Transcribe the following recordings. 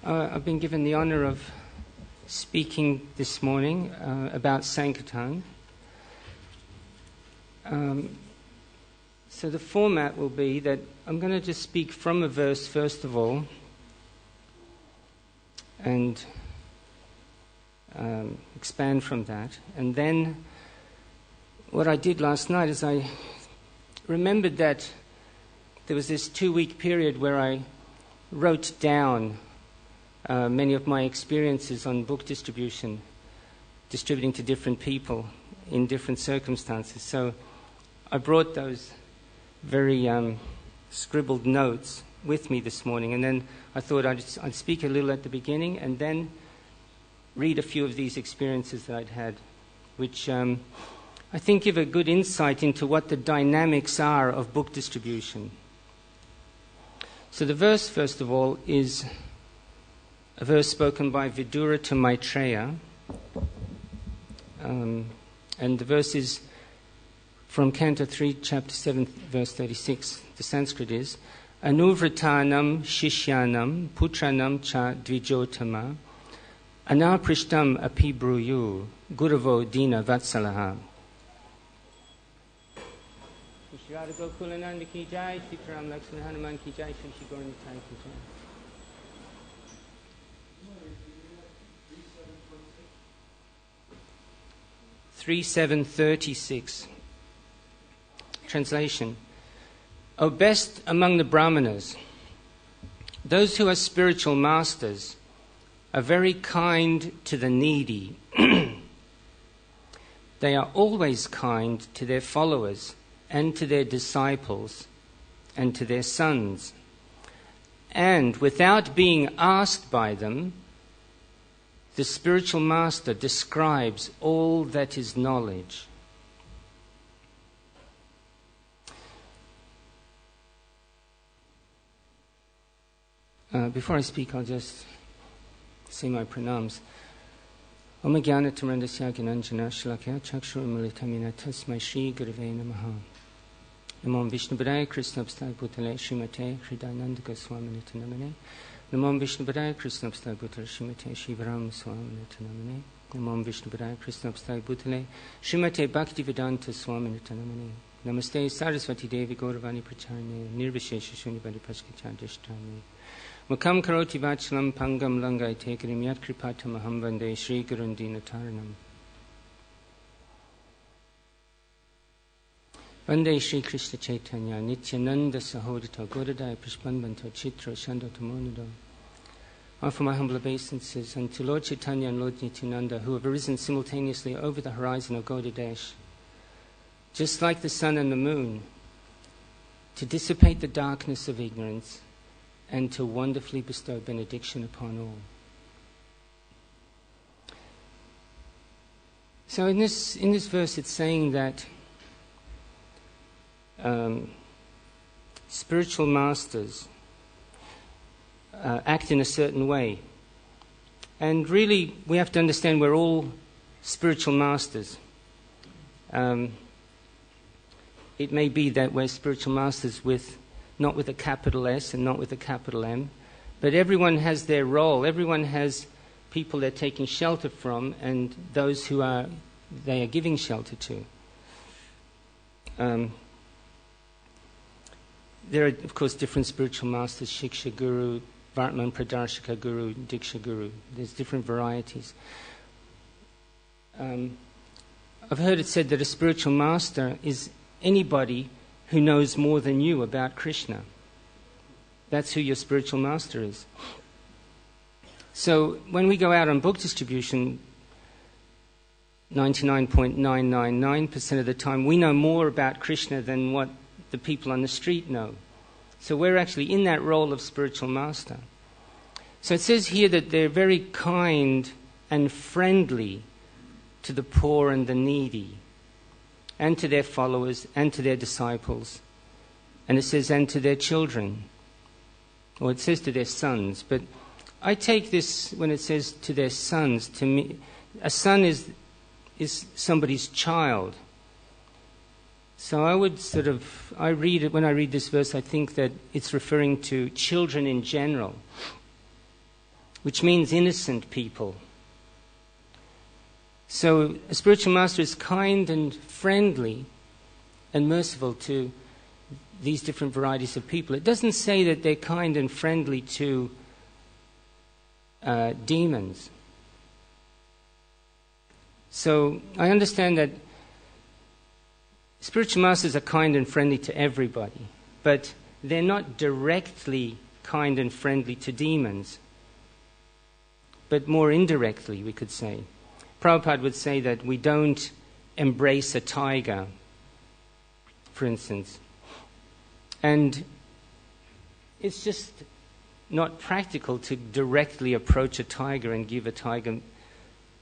I've been given the honor of speaking this morning about Sankirtan. So the format will be that I'm going to just speak from a verse first of all, and expand from that. And then what I did last night is I remembered that there was this 2-week period where I wrote down many of my experiences on book distributing to different people in different circumstances. So I brought those very scribbled notes with me this morning, and then I thought I'd speak a little at the beginning and then read a few of these experiences that I'd had, which I think give a good insight into what the dynamics are of book distribution. So the verse, first of all, is a verse spoken by Vidura to Maitreya. And the verse is from Canto 3, Chapter 7, verse 36. The Sanskrit is, Anuvratanam shishyanam putranam cha dvijotama anaprishtam api bruyu guravo dina vatsalaha. Shri Gokulananda ki jai, Sitaram Lakshman Hanuman ki jai, Shri Dayal Nitai ki jai. (3.7.36) Translation. O best among the Brahmanas, those who are spiritual masters are very kind to the needy. They are always kind to their followers and to their disciples and to their sons. And without being asked by them, the spiritual master describes all that is knowledge. Before I speak, I'll just say my pranams. Om Jnana Tamrandasya Gyananjana Shalakya Chakshurumilitamina Tasmai Shri Gurave Namaha. Namo Vishnu Padaya Krishna Abstai Bhutale Srimate Hridayananda Goswamini Namane. Namo Vishnu Padaya Krishna Abstai Bhutale Srimate Shivaram Swamini Namane. Namo Vishnu Padaya Krishna Abstai Bhutale Srimate Bhaktivedanta Swamini Namane. Namaste Saraswati Devi Gauravani Pracharne Nirvishesha Shunyabadi Pashkachandishtane. Mukam Karoti Vachalam Pangam Langai Tekarim Yat Kripatam Aham Vande Shri Gurundina Taranam. Vande Shri Krishna Chaitanya Nityananda Sahodita Godadaya Prishpanbanto Chitra Shandoto Monodo. Offer my humble obeisances unto Lord Chaitanya and Lord Nityananda, who have arisen simultaneously over the horizon of Gaudadesh, just like the sun and the moon, to dissipate the darkness of ignorance and to wonderfully bestow benediction upon all. So in this verse it's saying that spiritual masters act in a certain way. And really we have to understand we're all spiritual masters. It may be that we're spiritual masters not with a capital S and not with a capital M, but everyone has their role. Everyone has people they're taking shelter from and those who they are giving shelter to. There are, of course, different spiritual masters, Shiksha Guru, Vartman Pradarshika Guru, Diksha Guru. There's different varieties. I've heard it said that a spiritual master is anybody who knows more than you about Krishna. That's who your spiritual master is. So when we go out on book distribution, 99.999% of the time we know more about Krishna than what the people on the street know. So we're actually in that role of spiritual master. So it says here that they're very kind and friendly to the poor and the needy, and to their followers, and to their disciples. And it says, and to their children. Or it says to their sons. But I take this, when it says to their sons, to me, a son is somebody's child. So I would when I read this verse, I think that it's referring to children in general. which means innocent people. So a spiritual master is kind and friendly and merciful to these different varieties of people. It doesn't say that they're kind and friendly to demons. So I understand that spiritual masters are kind and friendly to everybody, but they're not directly kind and friendly to demons, but more indirectly, we could say. Prabhupada would say that we don't embrace a tiger, for instance. And it's just not practical to directly approach a tiger and give a tiger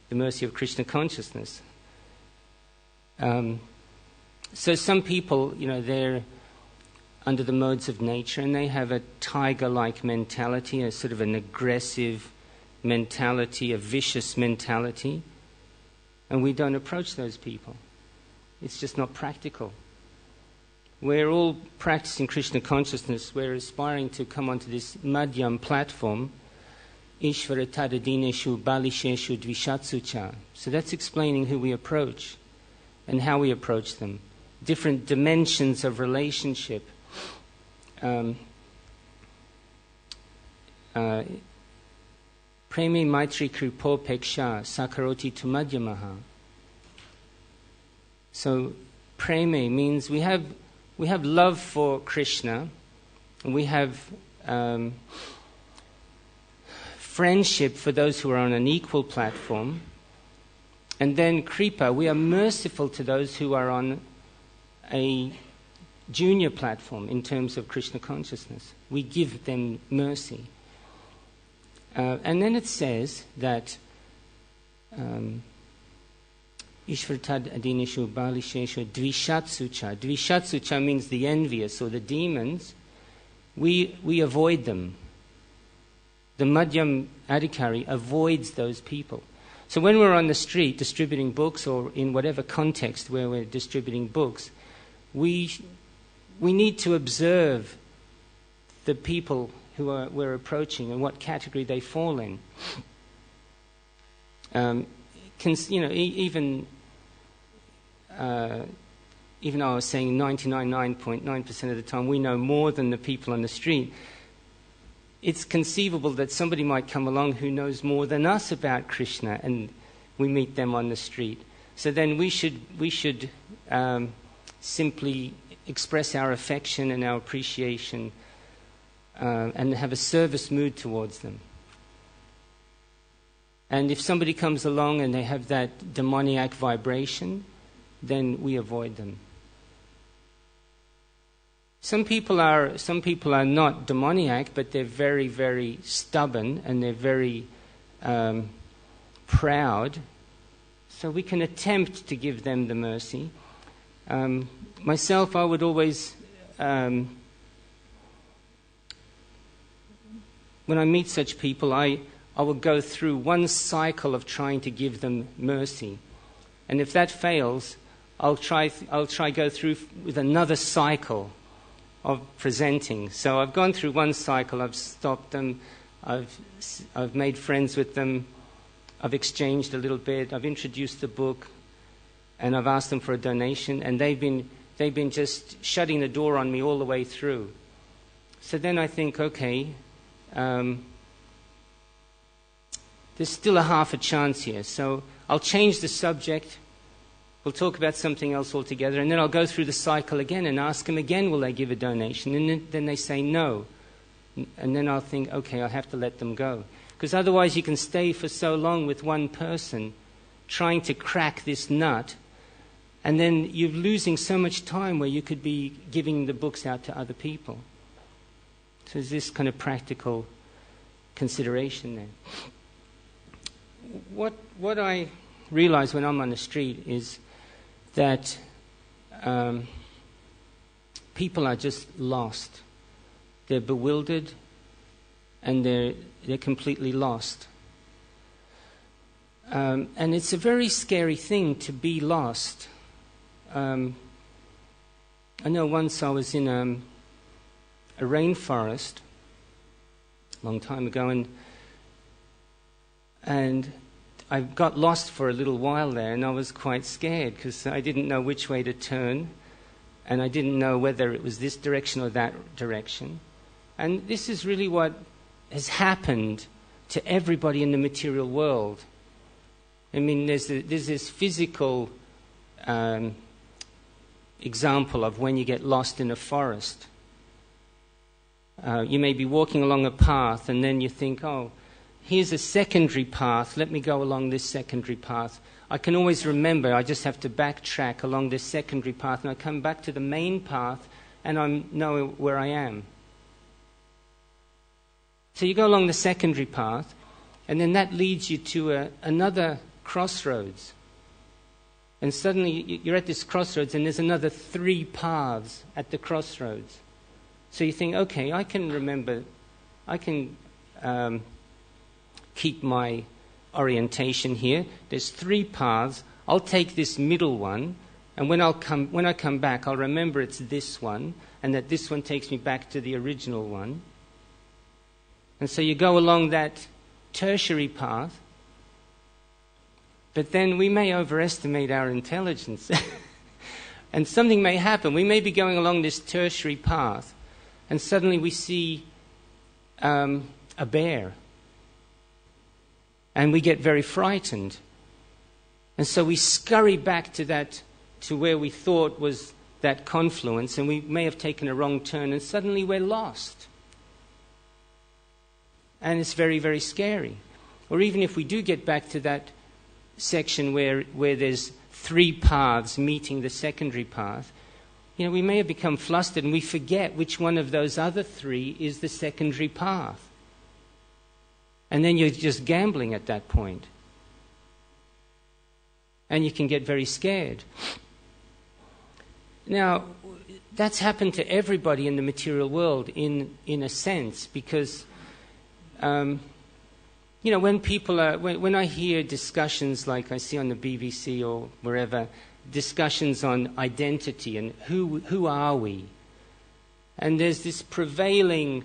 the mercy of Krishna consciousness. So some people, they're under the modes of nature and they have a tiger-like mentality, a sort of an aggressive mentality, a vicious mentality. And we don't approach those people. It's just not practical. We're all practicing Krishna consciousness. We're aspiring to come onto this madhyam platform, Ishvara tadadineshu balisheshu dvishatsucha. So that's explaining who we approach and how we approach them. Different dimensions of relationship. Preme maitri kripopeksha sakaroti tu madhyamaha. So preme means we have love for Krishna, and we have friendship for those who are on an equal platform, and then kripa, we are merciful to those who are on a junior platform in terms of Krishna consciousness. We give them mercy. And then it says that Ishvartad adinishu balisheshu dvishatsucha. Dvishatsucha means the envious or the demons. We avoid them. The Madhyam Adhikari avoids those people. So when we're on the street distributing books or in whatever context where we're distributing books, we need to observe the people who we're approaching and what category they fall in. Even though I was saying 99.9% of the time we know more than the people on the street, it's conceivable that somebody might come along who knows more than us about Krishna, and we meet them on the street. So then we should simply express our affection and our appreciation and have a service mood towards them. And if somebody comes along and they have that demoniac vibration, then we avoid them. Some people are not demoniac, but they're very, very stubborn and they're very proud. So we can attempt to give them the mercy. Myself, I would always, when I meet such people, I will go through one cycle of trying to give them mercy, and if that fails, I'll try go through with another cycle of presenting. So I've gone through one cycle, I've stopped them, I've made friends with them, I've exchanged a little bit, I've introduced the book, and I've asked them for a donation, and they've been just shutting the door on me all the way through. So then I think, okay, there's still a half a chance here, so I'll change the subject. We'll talk about something else altogether, and then I'll go through the cycle again and ask them again, will they give a donation? And then they say no. And then I'll think, okay, I'll have to let them go. Because otherwise you can stay for so long with one person trying to crack this nut, and then you're losing so much time where you could be giving the books out to other people. So there's this kind of practical consideration there. What I realize when I'm on the street is that people are just lost. They're bewildered and they're completely lost. And it's a very scary thing to be lost. I know once I was in a rainforest a long time ago, and And I got lost for a little while there, and I was quite scared because I didn't know which way to turn, and I didn't know whether it was this direction or that direction. And this is really what has happened to everybody in the material world. I mean, there's this physical example of when you get lost in a forest. You may be walking along a path, and then you think, oh, here's a secondary path, let me go along this secondary path. I can always remember, I just have to backtrack along this secondary path, and I come back to the main path, and I know where I am. So you go along the secondary path, and then that leads you to another crossroads. And suddenly you're at this crossroads, and there's another 3 paths at the crossroads. So you think, okay, I can remember, I can keep my orientation here. There's 3 paths. I'll take this middle one, and when I come back, I'll remember it's this one, and that this one takes me back to the original one. And so you go along that tertiary path, but then we may overestimate our intelligence. And something may happen. We may be going along this tertiary path, and suddenly we see a bear. And we get very frightened. And so we scurry back to where we thought was that confluence, and we may have taken a wrong turn, and suddenly we're lost. And it's very, very scary. Or even if we do get back to that section where there's 3 paths meeting the secondary path, we may have become flustered, and we forget which one of those other 3 is the secondary path. And then you're just gambling at that point. And you can get very scared. Now, that's happened to everybody in the material world in a sense, because, when I hear discussions like I see on the BBC or wherever, discussions on identity and who are we? And there's this prevailing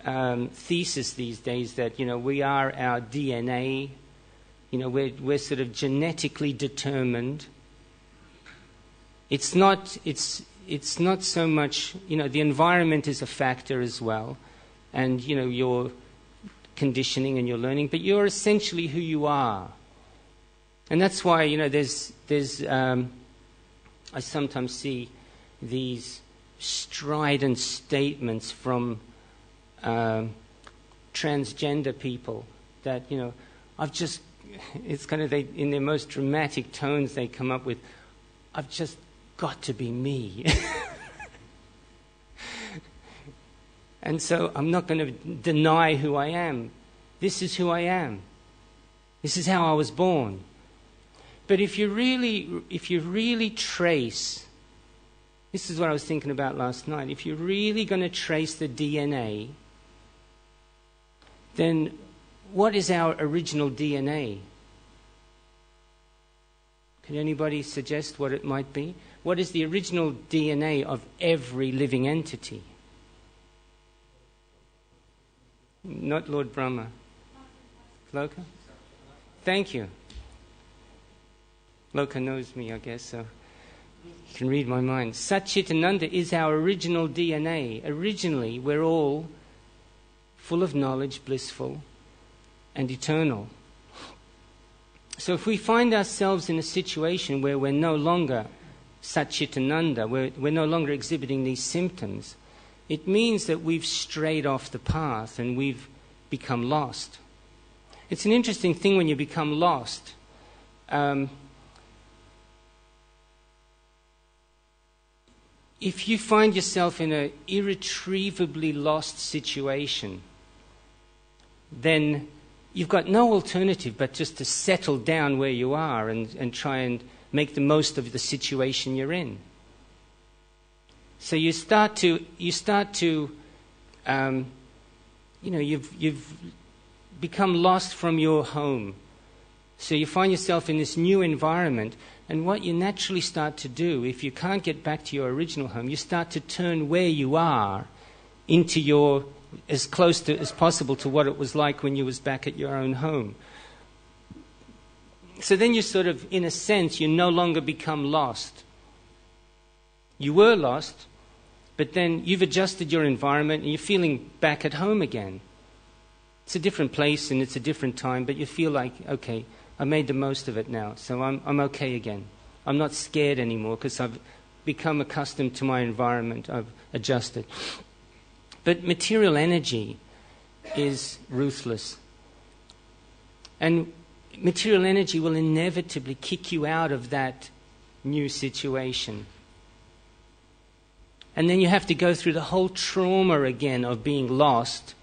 thesis these days that we are our DNA, we're sort of genetically determined. It's not so much the environment is a factor as well, and your conditioning and your learning, but you're essentially who you are. And that's why there's I sometimes see these strident statements from transgender people that it's kind of in their most dramatic tones they come up with, I've just got to be me. And so I'm not going to deny who I am. This is who I am. This is how I was born. But if you really trace, this is what I was thinking about last night, if you're really going to trace the DNA, then what is our original DNA? Can anybody suggest what it might be? What is the original DNA of every living entity? Not Lord Brahma. Loka? Thank you. Loka knows me, I guess, so he can read my mind. Satchitananda is our original DNA. Originally, we're all full of knowledge, blissful, and eternal. So if we find ourselves in a situation where we're no longer Satchitananda, we're no longer exhibiting these symptoms, it means that we've strayed off the path and we've become lost. It's an interesting thing when you become lost. If you find yourself in an irretrievably lost situation, then you've got no alternative but just to settle down where you are and try and make the most of the situation you're in. So you've become lost from your home. So you find yourself in this new environment, and what you naturally start to do, if you can't get back to your original home, you start to turn where you are into as close to as possible to what it was like when you was back at your own home. So then you sort of, in a sense, you no longer become lost. You were lost, but then you've adjusted your environment and you're feeling back at home again. It's a different place and it's a different time, but you feel like, okay, I made the most of it now, so I'm okay again. I'm not scared anymore because I've become accustomed to my environment. I've adjusted. But material energy is ruthless. And material energy will inevitably kick you out of that new situation. And then you have to go through the whole trauma again of being lost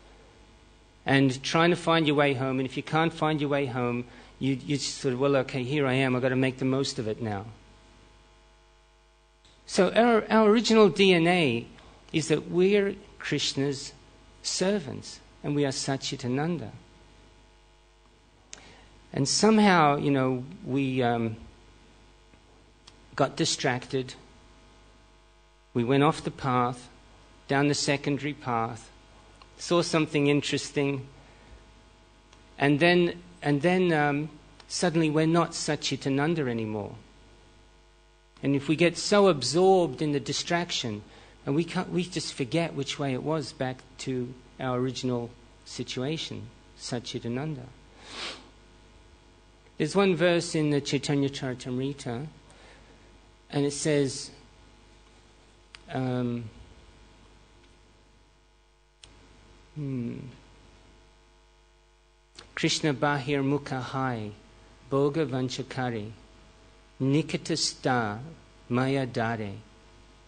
and trying to find your way home. And if you can't find your way home, you just sort of, well, okay, here I am. I've got to make the most of it now. So our original DNA is that we're Krishna's servants and we are Satchitananda. And somehow, we got distracted. We went off the path, down the secondary path, saw something interesting, and then suddenly we're not Satchitananda anymore. And if we get so absorbed in the distraction, and we just forget which way it was back to our original situation, Satchitananda. There's one verse in the Chaitanya Charitamrita, and it says, Krishna bahir mukha hai, boga vanchakari, nikatasta maya dare,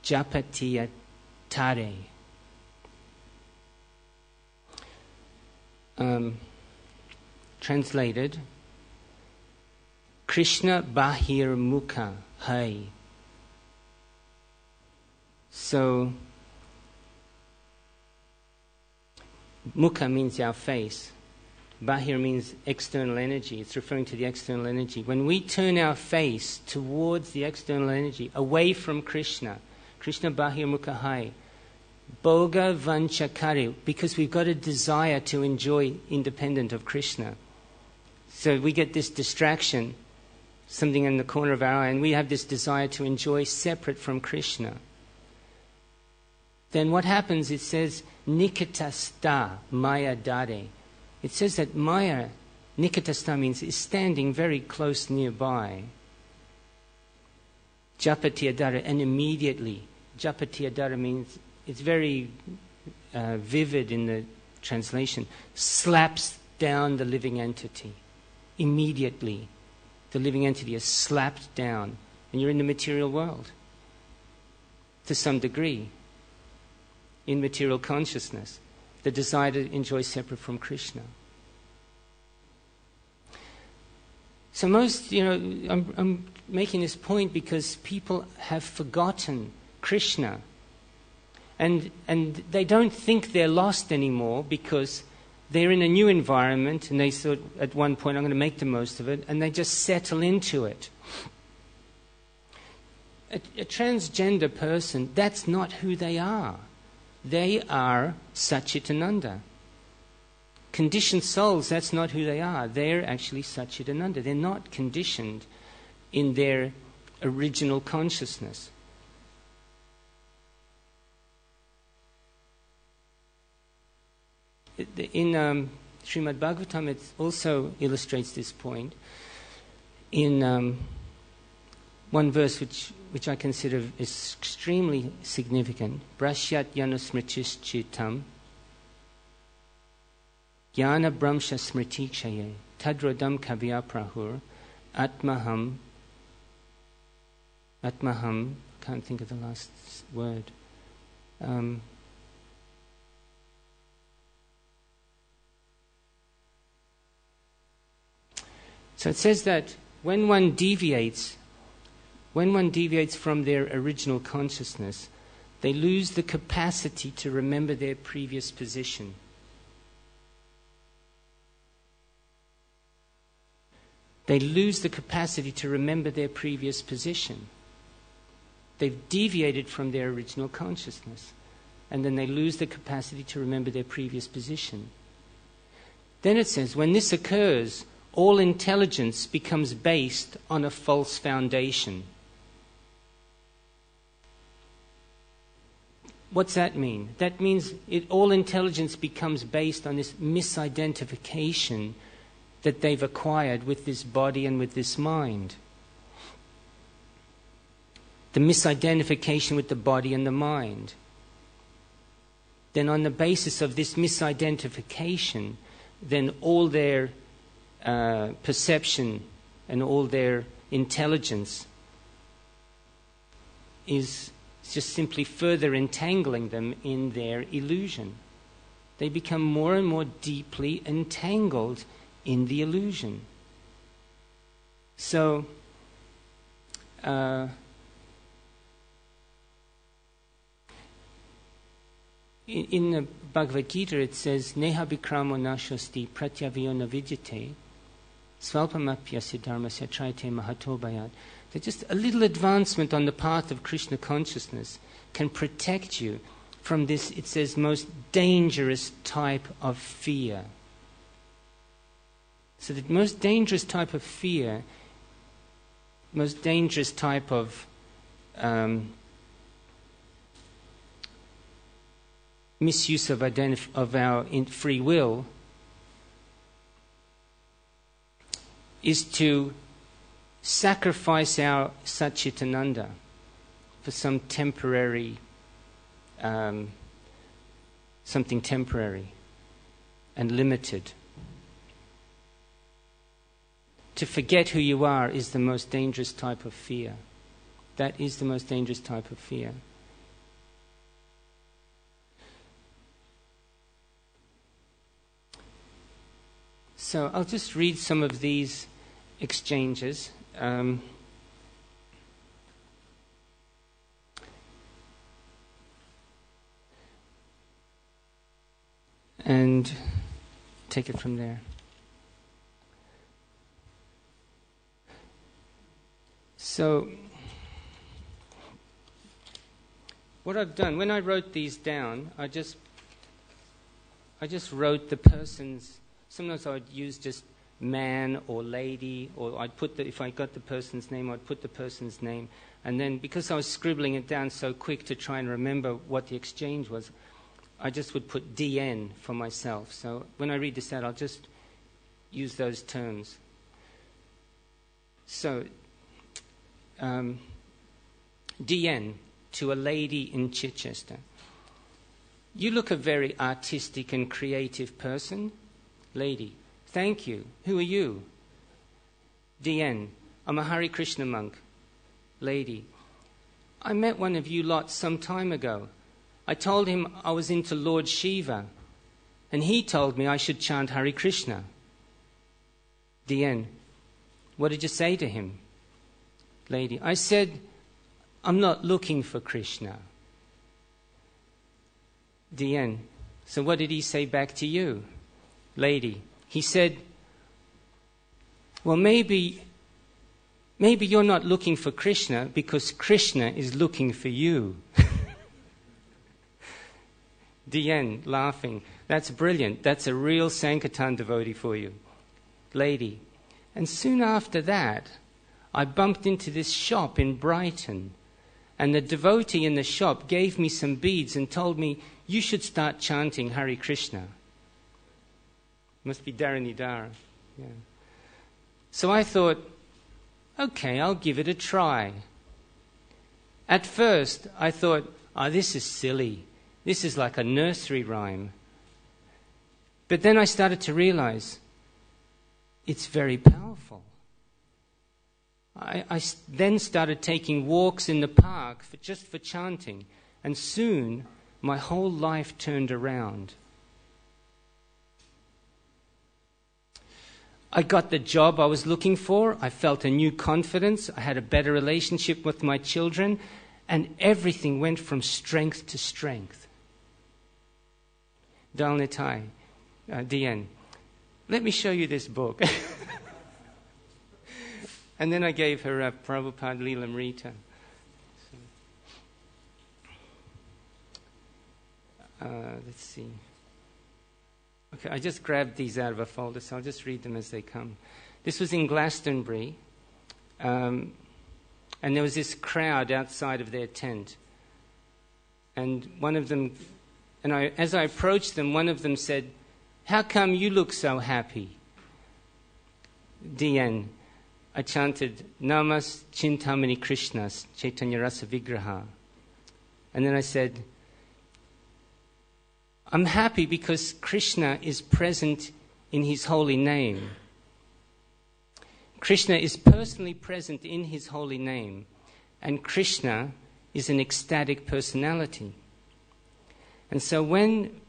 japatiya tare. Translated, Krishna bahir mukha hai. So, mukha means our face. Bahir means external energy. It's referring to the external energy. When we turn our face towards the external energy, away from Krishna, Krishna bahir mukha hai, boga vanchakari, because we've got a desire to enjoy independent of Krishna. So we get this distraction, something in the corner of our eye, and we have this desire to enjoy separate from Krishna. Then what happens, it says, nikatasta maya dare. It says that maya, nikatasta means is standing very close nearby. Japatiyadara, and immediately. Japatiyadara means, it's very vivid in the translation, slaps down the living entity. Immediately, the living entity is slapped down, and you're in the material world to some degree. In material consciousness, the desire to enjoy separate from Krishna. So most, I'm making this point because people have forgotten Krishna. And they don't think they're lost anymore because they're in a new environment and they thought at one point, I'm going to make the most of it, and they just settle into it. A transgender person, that's not who they are. They are Satchitananda. Conditioned souls, that's not who they are. They're actually Satchitananda. They're not conditioned in their original consciousness. In Srimad Bhagavatam, it also illustrates this point in one verse which I consider is extremely significant. Brashyat yanusmritis chitam jnana brahmsha smriti kshaye tadrodam kavya prahur atmaham, can't think of the last word. So it says that when one deviates from their original consciousness, they lose the capacity to remember their previous position. They lose the capacity to remember their previous position. They've deviated from their original consciousness, and then they lose the capacity to remember their previous position. Then it says, when this occurs, all intelligence becomes based on a false foundation. What's that mean? That means all intelligence becomes based on this misidentification that they've acquired with this body and with this mind. The misidentification with the body and the mind. Then on the basis of this misidentification, then all their perception and all their intelligence is just simply further entangling them in their illusion. They become more and more deeply entangled in the illusion. So, in the Bhagavad Gita it says, Neha bikramo nashasti pratyavyo navidyate svalpamapyasya dharmasya traite mahato bhayat. That just a little advancement on the path of Krishna consciousness can protect you from this, it says, most dangerous type of fear. So the most dangerous type of fear, most dangerous type of misuse of our free will is to sacrifice our Satchitananda for some temporary, something temporary and limited. To forget who you are is the most dangerous type of fear. That is the most dangerous type of fear. So I'll just read some of these exchanges. And take it from there. So, what I've done, when I wrote these down, I just wrote the person's. Sometimes I would use just man or lady, or I'd put if I got the person's name, I'd put the person's name. And then, because I was scribbling it down so quick to try and remember what the exchange was, I just would put DN for myself. So when I read this out, I'll just use those terms. So, DN, to a lady in Chichester. You look a very artistic and creative person. Lady, thank you. Who are you? DN, I'm a Hare Krishna monk. Lady, I met one of you lot some time ago. I told him I was into Lord Shiva, and he told me I should chant Hare Krishna. DN, what did you say to him? Lady, I said, I'm not looking for Krishna. DN, so what did he say back to you? Lady, he said, well, maybe you're not looking for Krishna because Krishna is looking for you. DN, laughing, that's brilliant. That's a real Sankirtan devotee for you. Lady, and soon after that, I bumped into this shop in Brighton, and the devotee in the shop gave me some beads and told me, you should start chanting Hare Krishna. Must be Dayal Nitai. Yeah. So I thought, okay, I'll give it a try. At first, I thought, this is silly. This is like a nursery rhyme. But then I started to realize it's very powerful. I then started taking walks in the park just for chanting, and soon my whole life turned around. I got the job I was looking for. I felt a new confidence. I had a better relationship with my children, and everything went from strength to strength. Dayal Nitai, DN, let me show you this book. And then I gave her Prabhupada Lilamrita. Let's see. Okay, I just grabbed these out of a folder, so I'll just read them as they come. This was in Glastonbury, and there was this crowd outside of their tent. And one of them, as I approached them, one of them said, "How come you look so happy?" DN. I chanted, "Namas Chintamani Krishnas Chaitanya Rasa Vigraha." And then I said, "I'm happy because Krishna is present in his holy name. Krishna is personally present in his holy name, and Krishna is an ecstatic personality. And so when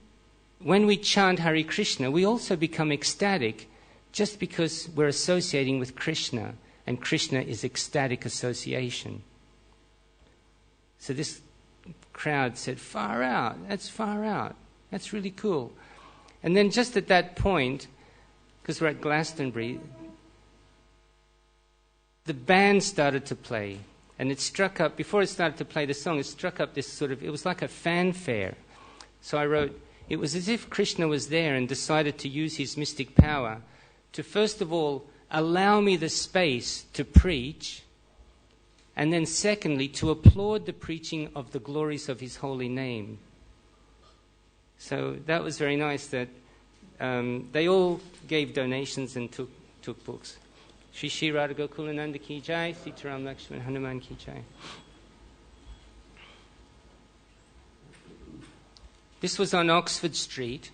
we chant Hare Krishna, we also become ecstatic just because we're associating with Krishna, and Krishna is ecstatic association." So this crowd said, "Far out, that's far out. That's really cool." And then just at that point, because we're at Glastonbury, the band started to play. And it struck up, before it started to play the song, it struck up this sort of, it was like a fanfare. So I wrote, it was as if Krishna was there and decided to use his mystic power to first of all allow me the space to preach, and then secondly to applaud the preaching of the glories of his holy name. So that was very nice that they all gave donations and took books. Shri Shri Radha Gokulananda ki jai, Sitaram Lakshman Hanuman ki jai. This was on Oxford Street.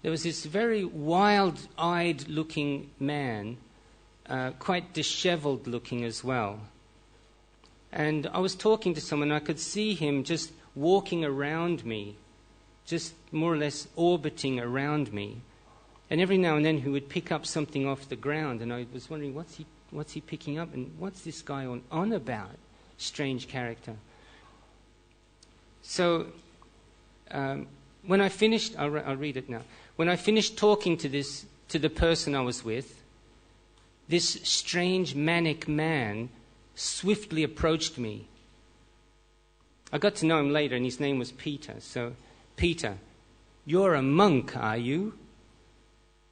There was this very wild-eyed looking man, quite disheveled looking as well. And I was talking to someone, I could see him just walking around me, just more or less orbiting around me. And every now and then he would pick up something off the ground, and I was wondering, what's he picking up, and what's this guy on about? Strange character. So when I finished, I'll read it now. When I finished talking to the person I was with, this strange manic man swiftly approached me. I got to know him later, and his name was Peter. So, "Peter, you're a monk, are you?"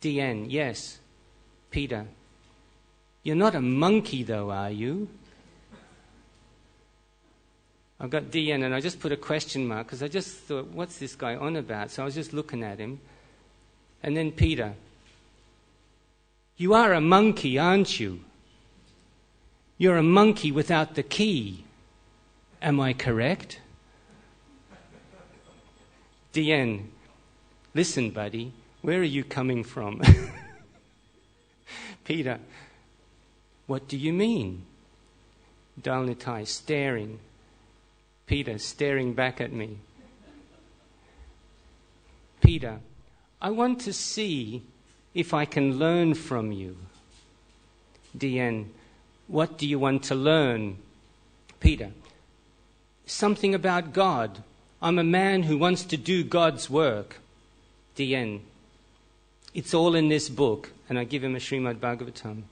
DN, "Yes." "Peter, you're not a monkey though, are you?" I got DN, and I just put a question mark because I just thought, what's this guy on about? So I was just looking at him. And then Peter, "You are a monkey, aren't you? You're a monkey without the key. Am I correct?" DN, "Listen, buddy, where are you coming from?" Peter, "What do you mean?" Dayal Nitai, staring. Peter, staring back at me. Peter, "I want to see if I can learn from you." DN, "What do you want to learn?" Peter, "Something about God. I'm a man who wants to do God's work." DN, "It's all in this book." And I give him a Srimad Bhagavatam.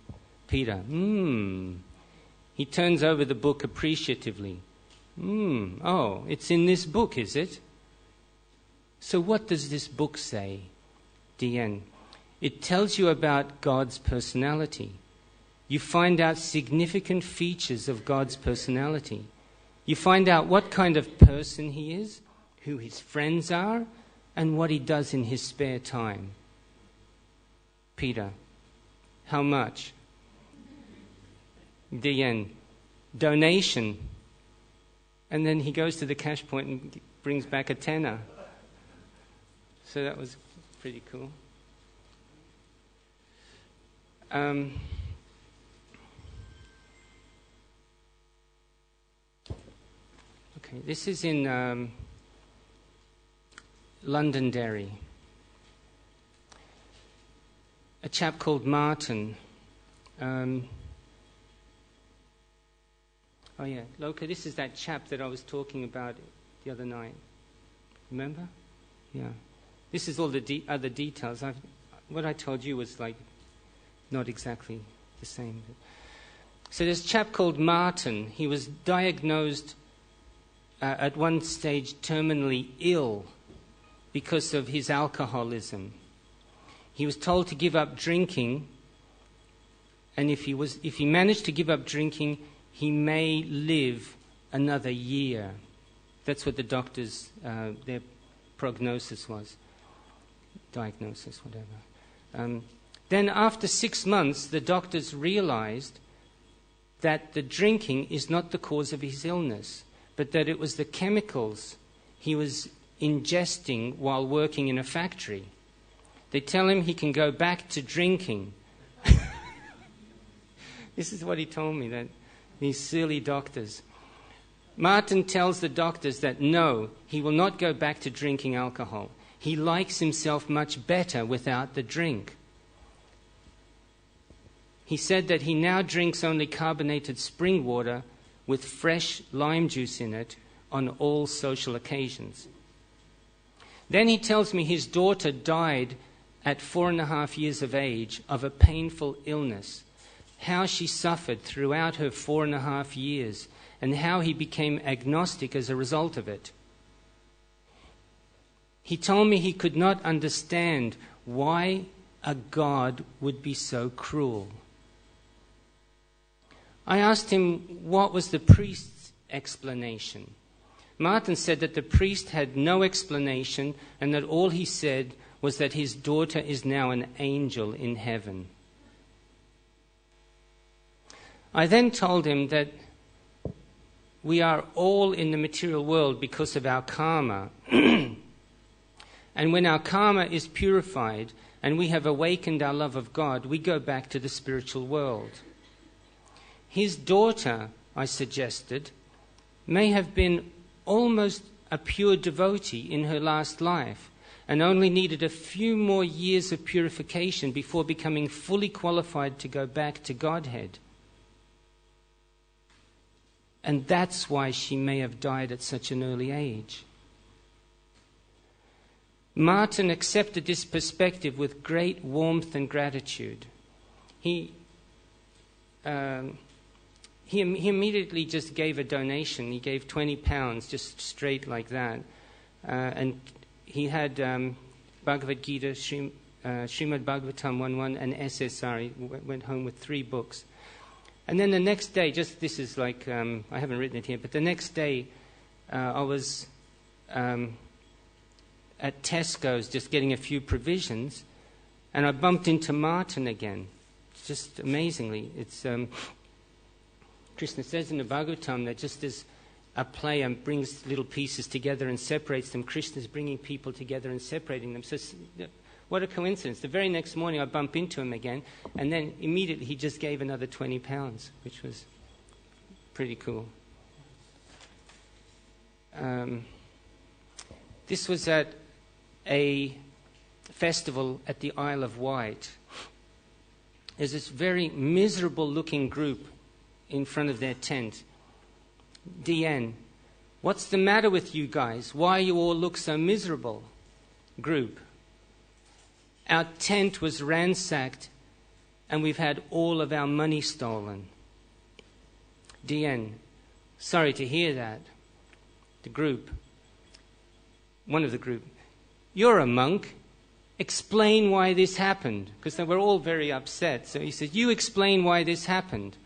Peter, He turns over the book appreciatively. Oh, it's in this book, is it? So what does this book say? DN, "It tells you about God's personality. You find out significant features of God's personality. You find out what kind of person he is, who his friends are, and what he does in his spare time." Peter, "How much?" DN, "Donation." And then he goes to the cash point and brings back a tenner. So that was pretty cool. Okay, this is in Londonderry. A chap called Martin. Oh yeah, Loka, this is that chap that I was talking about the other night. Remember? Yeah. This is all the other details. What I told you was like not exactly the same. So there's a chap called Martin. He was diagnosed at one stage terminally ill because of his alcoholism. He was told to give up drinking, and if he managed to give up drinking, he may live another year. That's what the doctors, their prognosis was. Diagnosis, whatever. Then after 6 months, the doctors realized that the drinking is not the cause of his illness, but that it was the chemicals he was ingesting while working in a factory. They tell him he can go back to drinking. This is what he told me, that these silly doctors. Martin tells the doctors that no, he will not go back to drinking alcohol. He likes himself much better without the drink. He said that he now drinks only carbonated spring water with fresh lime juice in it on all social occasions. Then he tells me his daughter died at 4.5 years of age of a painful illness, how she suffered throughout her 4.5 years, and how he became agnostic as a result of it. He told me he could not understand why a God would be so cruel. I asked him what was the priest's explanation. Martin said that the priest had no explanation and that all he said was that his daughter is now an angel in heaven. I then told him that we are all in the material world because of our karma. And when our karma is purified and we have awakened our love of God, we go back to the spiritual world. His daughter, I suggested, may have been almost a pure devotee in her last life and only needed a few more years of purification before becoming fully qualified to go back to Godhead. And that's why she may have died at such an early age. Martin accepted this perspective with great warmth and gratitude. He immediately just gave a donation. He gave £20, just straight like that. And he had Bhagavad Gita, Srimad Bhagavatam 1.1 and SSR. He went home with 3 books. And then the next day, just this is like, I haven't written it here, but the next day I was at Tesco's just getting a few provisions, and I bumped into Martin again. Just amazingly. It's Krishna says in the Bhagavatam that just as a player brings little pieces together and separates them, Krishna is bringing people together and separating them. So what a coincidence. The very next morning I bump into him again, and then immediately he just gave another £20, which was pretty cool. This was at a festival at the Isle of Wight. There's this very miserable-looking group in front of their tent. DN, what's the matter with you guys? Why you all look so miserable? Group, our tent was ransacked and we've had all of our money stolen. DN, sorry to hear that. The group, one of the group, you're a monk. Explain why this happened. Because they were all very upset. So he said, you explain why this happened.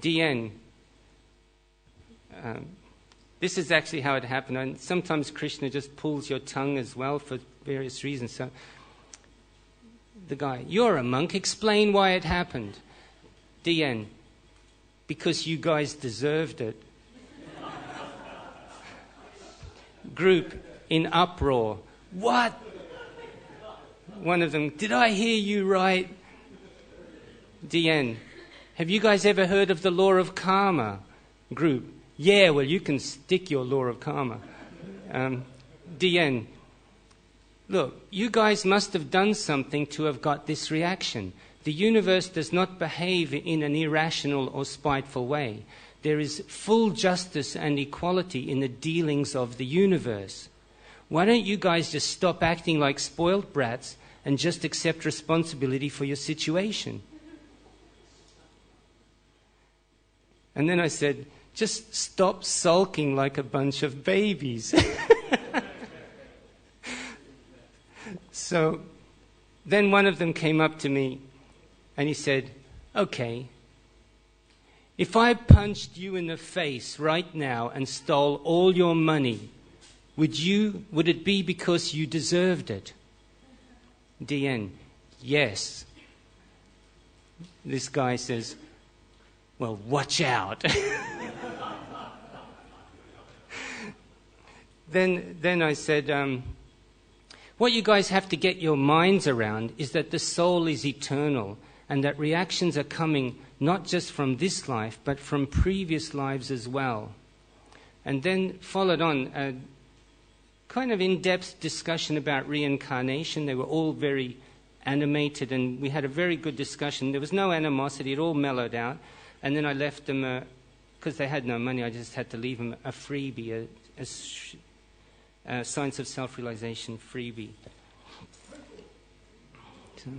DN, this is actually how it happened. And sometimes Krishna just pulls your tongue as well for various reasons. So the guy, you're a monk. Explain why it happened. DN, because you guys deserved it. Group in uproar. What? One of them, did I hear you right? DN, have you guys ever heard of the law of karma? Group, yeah, well, you can stick your law of karma. DN, look, you guys must have done something to have got this reaction. The universe does not behave in an irrational or spiteful way. There is full justice and equality in the dealings of the universe. Why don't you guys just stop acting like spoiled brats and just accept responsibility for your situation? And then I said, just stop sulking like a bunch of babies. So Then one of them came up to me and he said, "Okay, if I punched you in the face right now and stole all your money, would it be because you deserved it?" DN, "Yes." This guy says, "Well, watch out." Then I said, what you guys have to get your minds around is that the soul is eternal and that reactions are coming not just from this life, but from previous lives as well. And then followed on a kind of in-depth discussion about reincarnation. They were all very animated, and we had a very good discussion. There was no animosity. It all mellowed out. And then I left them, because they had no money, I just had to leave them a freebie, a Science of Self-Realization freebie. So,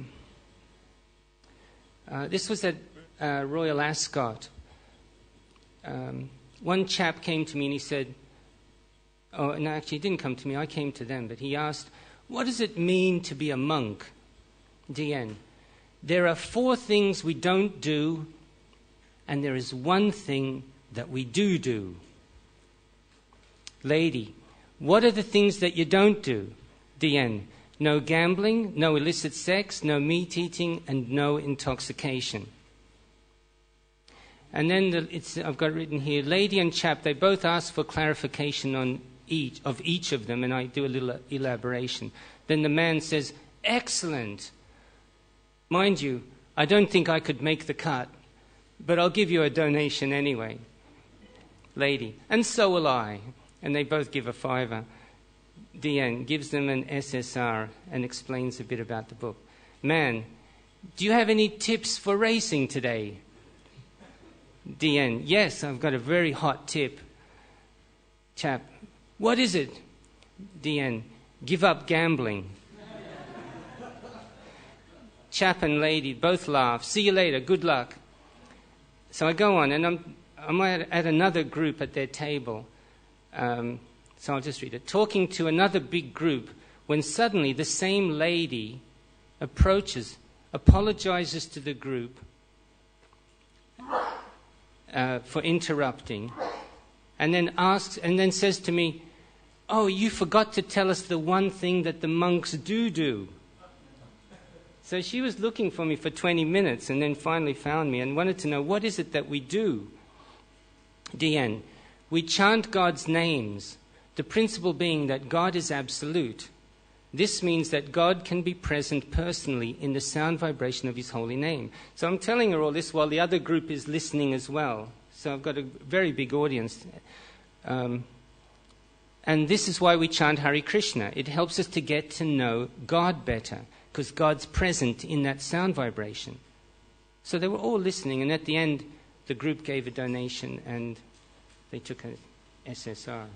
this was at Royal Ascot. One chap came to me and he said, oh, no, actually he didn't come to me, I came to them, but he asked, "What does it mean to be a monk?" DN, "There are 4 things we don't do, and there is 1 thing that we do." Lady, what are the things that you don't do? DN, no gambling, no illicit sex, no meat eating, and no intoxication. And then I've got written here, lady and chap, they both ask for clarification on each of them, and I do a little elaboration. Then the man says, "Excellent. Mind you, I don't think I could make the cut, but I'll give you a donation anyway." Lady, "And so will I." And they both give a $5. DN gives them an SSR and explains a bit about the book. Man, do you have any tips for racing today? DN, yes, I've got a very hot tip. Chap, what is it? DN, give up gambling. Chap and lady both laugh. See you later, good luck. So I go on, and I'm at another group at their table. So I'll just read it. Talking to another big group, when suddenly the same lady approaches, apologizes to the group for interrupting, and then says to me, "Oh, you forgot to tell us the 1 thing that the monks do." So she was looking for me for 20 minutes and then finally found me and wanted to know, what is it that we do? DN, we chant God's names, the principle being that God is absolute. This means that God can be present personally in the sound vibration of his holy name. So I'm telling her all this while the other group is listening as well. So I've got a very big audience. And this is why we chant Hare Krishna. It helps us to get to know God better, because God's present in that sound vibration. So they were all listening, and at the end, the group gave a donation, and they took a SSR.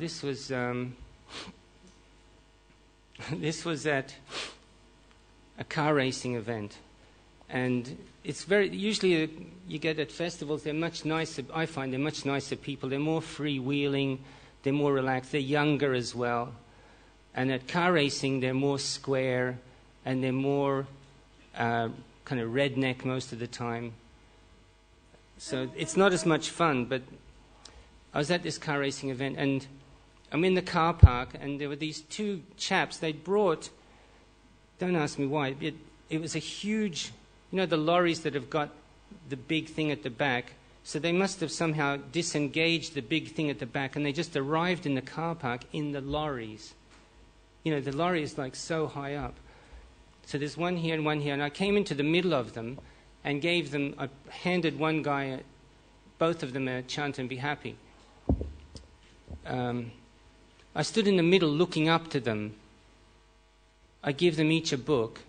This was at a car racing event, and it's usually you get at festivals, they're much nicer. I find they're much nicer people. They're more freewheeling, they're more relaxed, they're younger as well. And at car racing, they're more square, and they're more kind of redneck most of the time. So it's not as much fun, but I was at this car racing event, and I'm in the car park, and there were these 2 chaps. They'd brought, don't ask me why, it was a huge, the lorries that have got the big thing at the back. So they must have somehow disengaged the big thing at the back, and they just arrived in the car park in the lorries. The lorry is like so high up. So there's one here, and I came into the middle of them and I handed one guy, both of them a chant and be happy. I stood in the middle looking up to them. I give them each a book.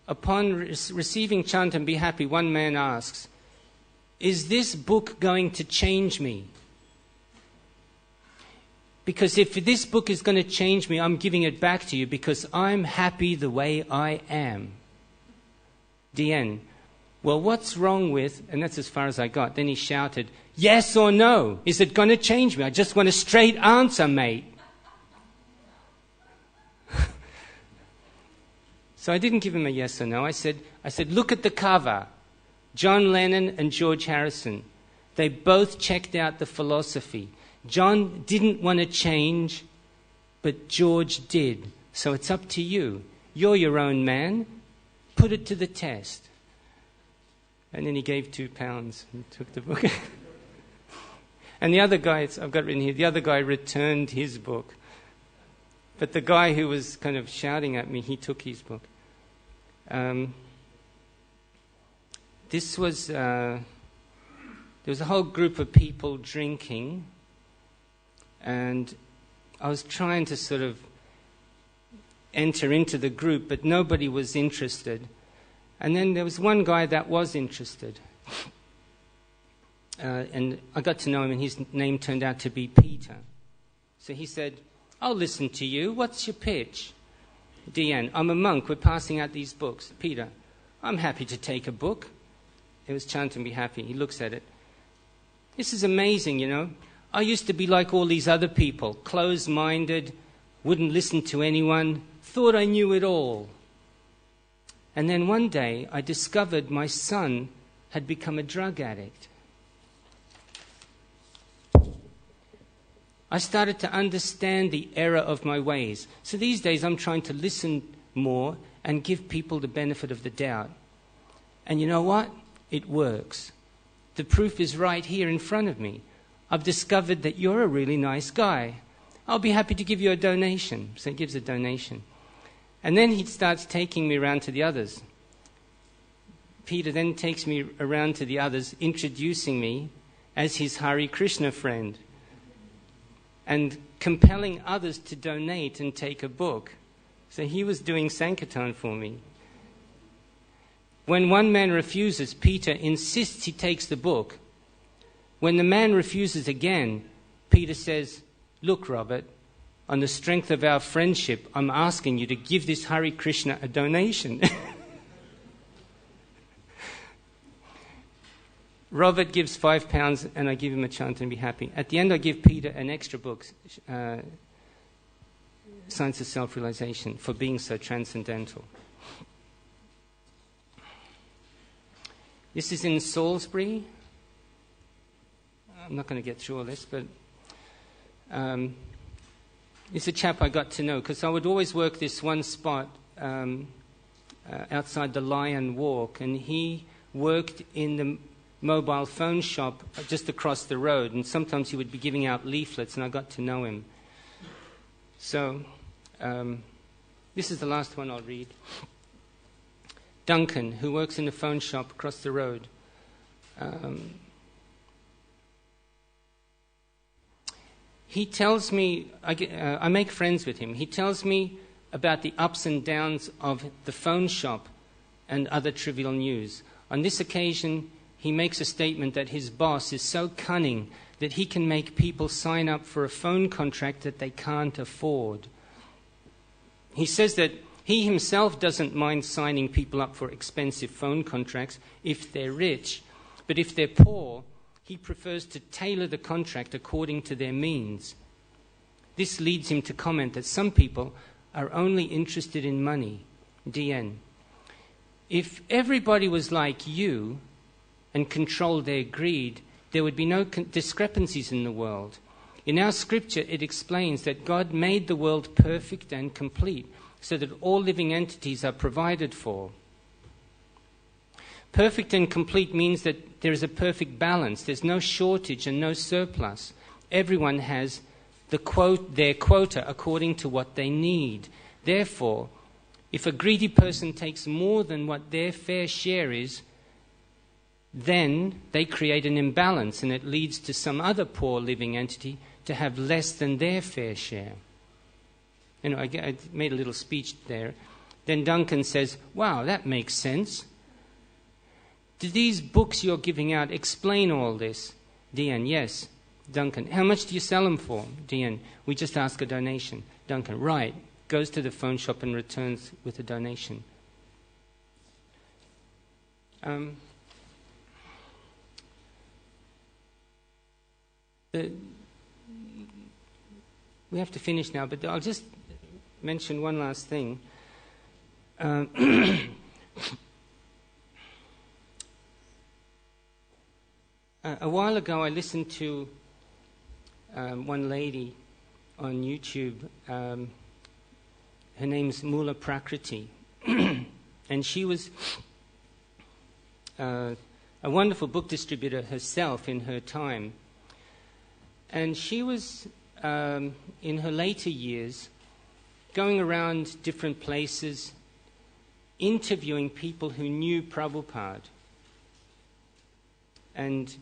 Upon receiving chant and be happy, one man asks, "Is this book going to change me? Because if this book is going to change me, I'm giving it back to you because I'm happy the way I am." DN, Well, what's wrong with, and that's as far as I got. Then he shouted, yes or no? Is it going to change me? I just want a straight answer, mate. So I didn't give him a yes or no. I said, look at the cover. John Lennon and George Harrison. They both checked out the philosophy. John didn't want to change, but George did. So it's up to you. You're your own man. Put it to the test. And then he gave £2 and took the book. And the other guy, I've got written here, the other guy returned his book. But the guy who was kind of shouting at me, he took his book. This was, there was a whole group of people drinking, and I was trying to sort of enter into the group, but nobody was interested. And then there was one guy that was interested. And I got to know him, and his name turned out to be Peter. So he said, I'll listen to you. What's your pitch? Deanne, I'm a monk. We're passing out these books. Peter, I'm happy to take a book. It was chanting, be happy. He looks at it. This is amazing, you know. I used to be like all these other people, closed-minded, wouldn't listen to anyone, thought I knew it all. And then one day I discovered my son had become a drug addict. I started to understand the error of my ways. So these days I'm trying to listen more and give people the benefit of the doubt. And you know what? It works. The proof is right here in front of me. I've discovered that you're a really nice guy. I'll be happy to give you a donation. So he gives a donation. And then he starts taking me around to the others. Peter then takes me around to the others, introducing me as his Hare Krishna friend, and compelling others to donate and take a book. So he was doing Sankirtan for me. When one man refuses, Peter insists he takes the book. When the man refuses again, Peter says, look, Robert, on the strength of our friendship, I'm asking you to give this Hare Krishna a donation. Robert gives £5 and I give him a chant and be happy. At the end I give Peter an extra book, Science of Self-Realization, for being so transcendental. This is in Salisbury. I'm not going to get through all this, but it's a chap I got to know because I would always work this one spot outside the Lion Walk, and he worked in the mobile phone shop just across the road, and sometimes he would be giving out leaflets, and I got to know him. So this is the last one I'll read. Duncan, who works in a phone shop across the road. He tells me, I make friends with him. He tells me about the ups and downs of the phone shop and other trivial news. On this occasion, he makes a statement that his boss is so cunning that he can make people sign up for a phone contract that they can't afford. He says that he himself doesn't mind signing people up for expensive phone contracts if they're rich, but if they're poor, he prefers to tailor the contract according to their means. This leads him to comment that some people are only interested in money. DN. If everybody was like you and controlled their greed, there would be no discrepancies in the world. In our scripture, it explains that God made the world perfect and complete so that all living entities are provided for. Perfect and complete means that there is a perfect balance. There's no shortage and no surplus. Everyone has their quota according to what they need. Therefore, if a greedy person takes more than what their fair share is, then they create an imbalance, and it leads to some other poor living entity to have less than their fair share. You know, I made a little speech there. Then Duncan says, wow, that makes sense. Do these books you're giving out explain all this? Deanne, yes. Duncan, how much do you sell them for? Deanne, we just ask a donation. Duncan, right. Goes to the phone shop and returns with a donation. we have to finish now, but I'll just mention one last thing. A while ago, I listened to one lady on YouTube. Her name's Mula Prakriti. And she was a wonderful book distributor herself in her time. And she was, in her later years, going around different places, interviewing people who knew Prabhupada and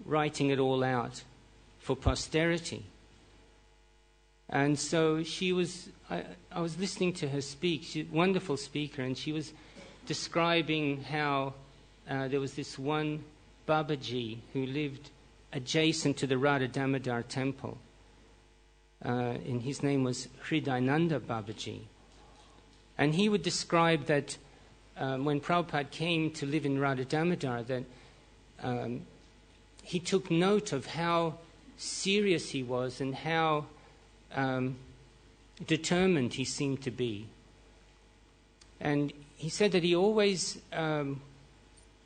writing it all out for posterity. And so she was, I was listening to her speak. She's a wonderful speaker, and she was describing how there was this one Babaji who lived adjacent to the Radha Damodar temple. And his name was Hridayananda Babaji. And he would describe that when Prabhupada came to live in Radha Damodar, that he took note of how serious he was and how determined he seemed to be. And he said that he always,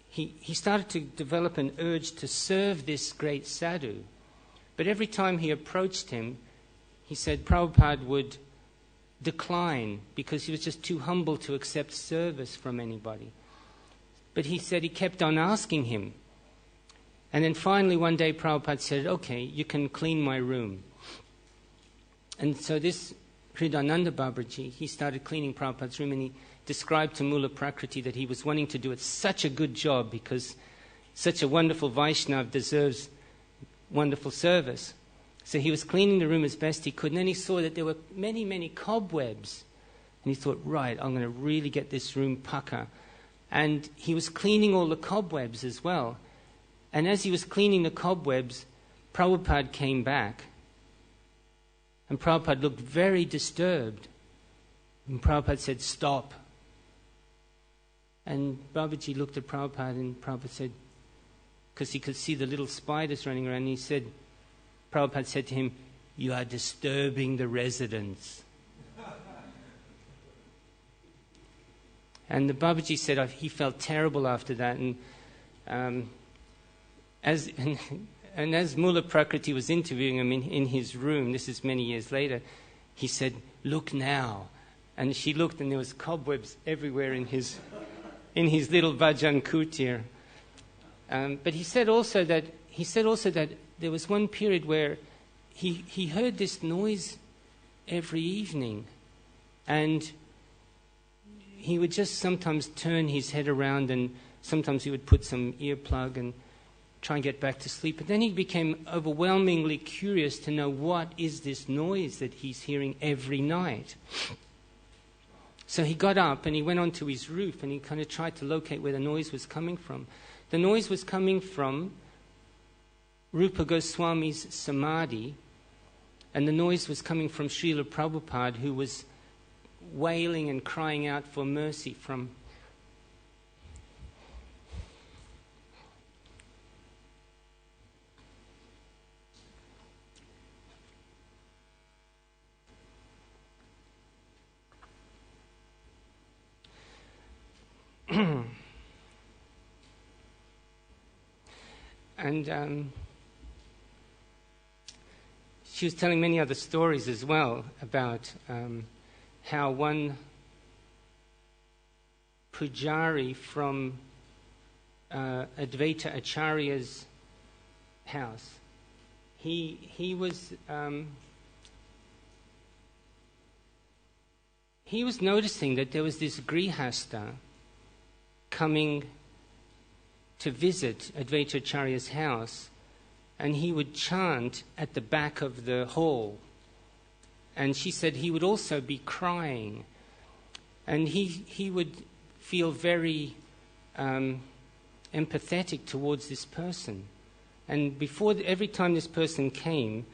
he started to develop an urge to serve this great sadhu. But every time he approached him, he said Prabhupada would decline because he was just too humble to accept service from anybody. But he said he kept on asking him. And then finally one day Prabhupada said, okay, you can clean my room. And so this Hridayananda Babaji, he started cleaning Prabhupada's room, and he described to Mula Prakriti that he was wanting to do it such a good job because such a wonderful Vaishnav deserves wonderful service. So he was cleaning the room as best he could, and then he saw that there were many, many cobwebs. And he thought, right, I'm going to really get this room pucker. And he was cleaning all the cobwebs as well. And as he was cleaning the cobwebs, Prabhupada came back. And Prabhupada looked very disturbed. And Prabhupada said, stop. And Babaji looked at Prabhupada, and Prabhupada said, because he could see the little spiders running around, and he said, Prabhupada said to him, you are disturbing the residents. And the Babaji said he felt terrible after that. And as Mula Prakriti was interviewing him in his room, this is many years later, he said, look now. And she looked, and there was cobwebs everywhere in his little bhajan kutir. But he said also that there was one period where he heard this noise every evening, and he would just sometimes turn his head around, and sometimes he would put some earplug and try and get back to sleep. But then he became overwhelmingly curious to know what is this noise that he's hearing every night. So he got up and he went onto his roof, and he kind of tried to locate where the noise was coming from. The noise was coming from Rupa Goswami's samadhi, and the noise was coming from Srila Prabhupada, who was wailing and crying out for mercy from and she was telling many other stories as well about how one pujari from Advaita Acharya's house, he was noticing that there was this grihasta coming to visit Advaita Acharya's house, and he would chant at the back of the hall. And she said he would also be crying, and he would feel very empathetic towards this person. And every time this person came,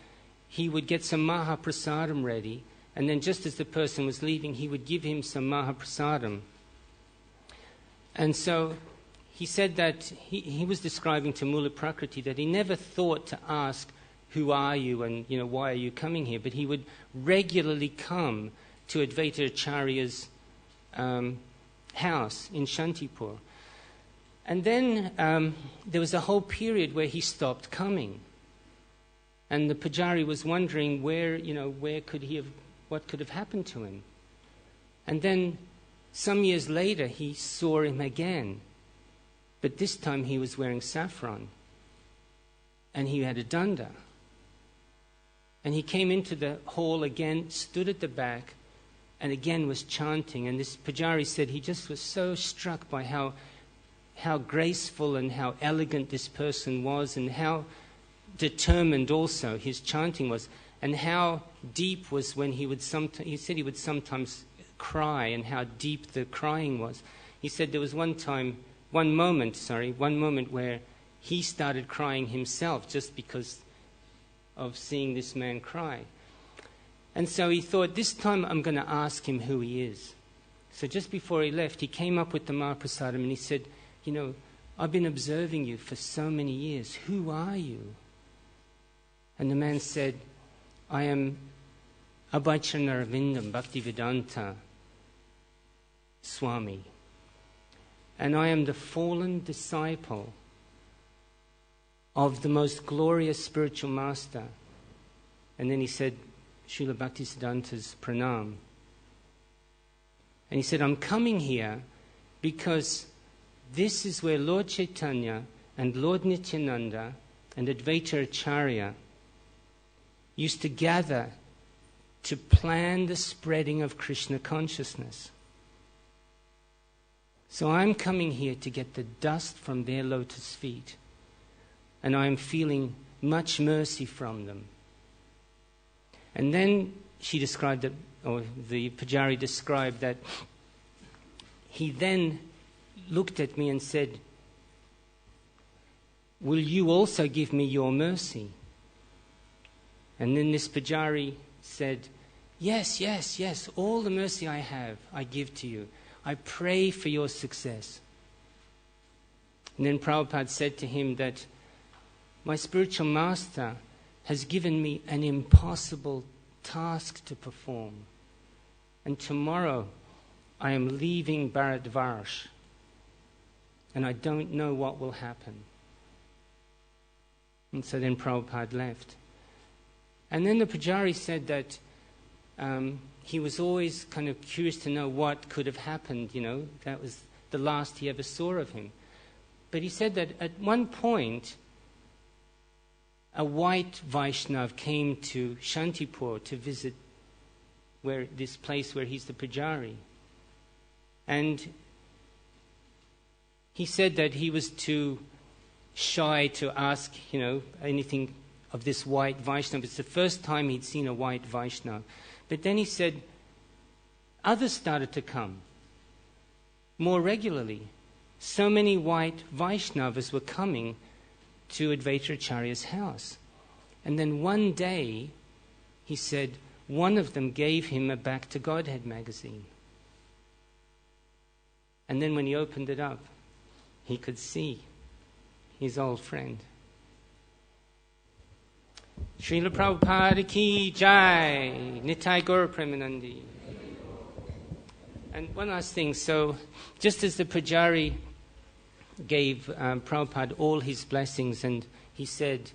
he would get some Mahaprasadam ready, and then just as the person was leaving, he would give him some Mahaprasadam. And so he said that he was describing to Mula Prakriti that he never thought to ask who are you and, why are you coming here? But he would regularly come to Advaita Acharya's house in Shantipur. And then there was a whole period where he stopped coming. And the Pujari was wondering what could have happened to him. And then some years later, he saw him again. But this time he was wearing saffron. And he had a danda. And he came into the hall again, stood at the back, and again was chanting. And this Pujari said he just was so struck by how graceful and how elegant this person was, and how determined also his chanting was, and how deep was when he said he would sometimes cry, and how deep the crying was. He said there was one moment where he started crying himself just because of seeing this man cry. And so he thought, this time I'm going to ask him who he is. So just before he left, he came up with the Mahaprasadam and he said, I've been observing you for so many years. Who are you? And the man said, I am Abhaycharanarvindam Bhaktivedanta Swami. And I am the fallen disciple of the most glorious spiritual master. And then he said, Srila Bhaktisiddhanta's pranam. And he said, I'm coming here because this is where Lord Chaitanya and Lord Nityananda and Advaita Acharya used to gather to plan the spreading of Krishna consciousness. So I'm coming here to get the dust from their lotus feet, and I'm feeling much mercy from them. And then she described that, or the Pujari described that he then looked at me and said, will you also give me your mercy? And then this Pujari said, yes, all the mercy I have, I give to you. I pray for your success. And then Prabhupada said to him that my spiritual master has given me an impossible task to perform. And tomorrow I am leaving Bharatvarsh. And I don't know what will happen. And so then Prabhupada left. And then the Pujari said that he was always kind of curious to know what could have happened, That was the last he ever saw of him. But he said that at one point, a white Vaishnav came to Shantipur to visit this place where he's the Pujari. And he said that he was too shy to ask, anything of this white Vaishnav. It's the first time he'd seen a white Vaishnav. But then he said others started to come more regularly. So many white Vaishnavas were coming to Advaita Acharya's house. And then one day, he said, one of them gave him a Back to Godhead magazine. And then when he opened it up, he could see his old friend. Srila Prabhupada ki jai, Nitai Gaura Premanandi. And one last thing, so just as the Pujari gave Prabhupada all his blessings and he said,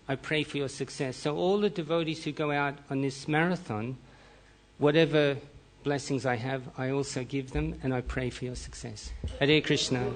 I pray for your success. So all the devotees who go out on this marathon, whatever blessings I have, I also give them and I pray for your success. Hare Krishna.